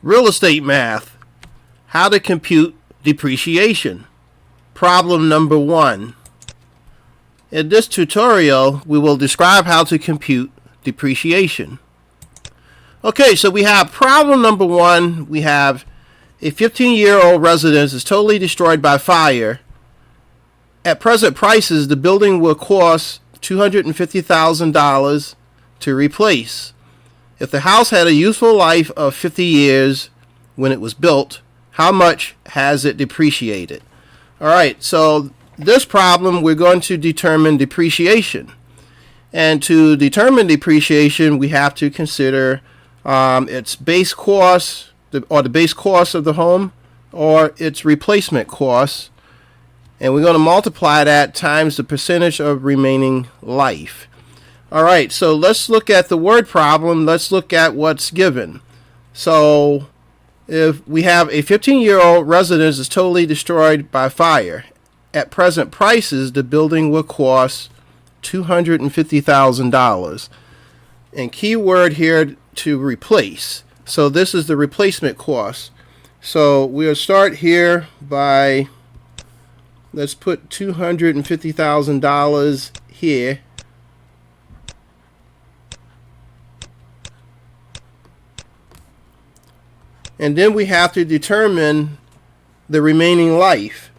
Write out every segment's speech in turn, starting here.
Real estate math. How to compute depreciation. Problem number 1. In this tutorial, we will describe how to compute depreciation. Okay, so we have problem number 1. We have a 15-year-old residence is totally destroyed by fire. At present prices, the building will cost $250,000 to replace. If the house had a useful life of 50 years when it was built, how much has it depreciated? All right, so this problem we're going to determine depreciation. And to determine depreciation, we have to consider its base cost, or the base cost of the home, or its replacement cost. And we're going to multiply that times the percentage of remaining life. All right, so let's look at the word problem. Let's look at what's given. So if we have a 15-year-old residence is totally destroyed by fire, at present prices, the building will cost $250,000. And key word here, to replace. So this is the replacement cost. So we'll start here by, let's put $250,000 here. And then we have to determine the remaining life.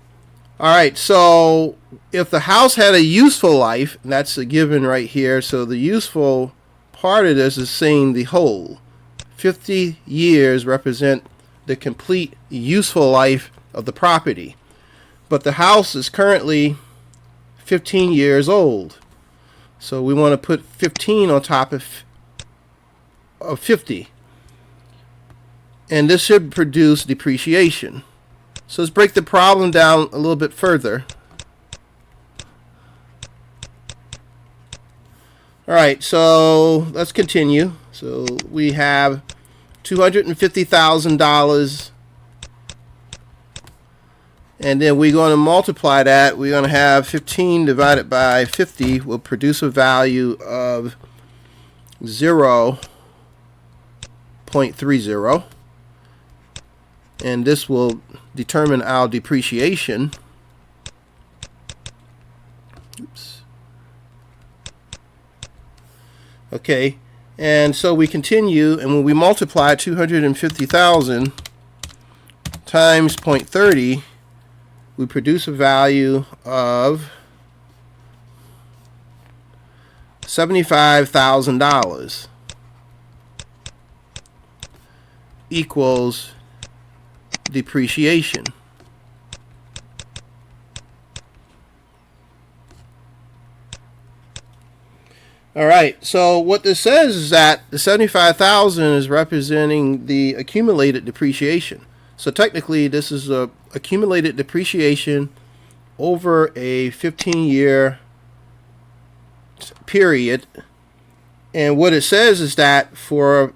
All right, so if the house had a useful life, and that's a given right here, so the useful part of this is saying the whole. 50 years represent the complete useful life of the property. But the house is currently 15 years old. So we want to put 15 on top of 50. And this should produce depreciation. So let's break the problem down a little bit further. All right, so let's continue. So we have $250,000, and then we're going to multiply that. We're going to have 15 divided by 50 will produce a value of 0.30. And this will determine our depreciation. Oops. Okay, and so we continue, and when we multiply 250,000 times 0.30, we produce a value of $75,000 equals depreciation. All right, so what this says is that the 75,000 is representing the accumulated depreciation. So technically this is a accumulated depreciation over a 15-year period. And what it says is that for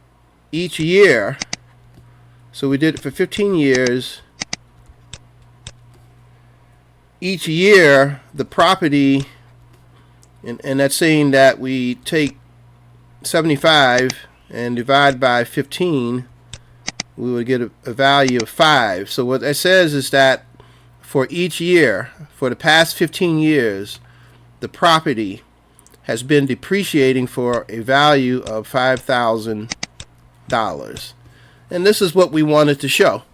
each year, so we did it for 15 years, each year the property, and that's saying that we take 75 and divide by 15, we would get a value of 5. So what that says is that for each year, for the past 15 years, the property has been depreciating for a value of $5,000. And this is what we wanted to show.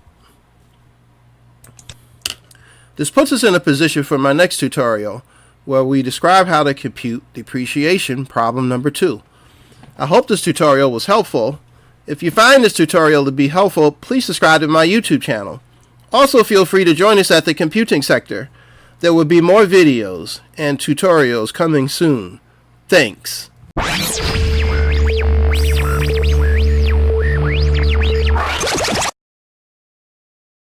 This puts us in a position for my next tutorial, where we describe how to compute depreciation, problem number 2. I hope this tutorial was helpful. If you find this tutorial to be helpful, please subscribe to my YouTube channel. Also, feel free to join us at the computing sector. There will be more videos and tutorials coming soon. Thanks.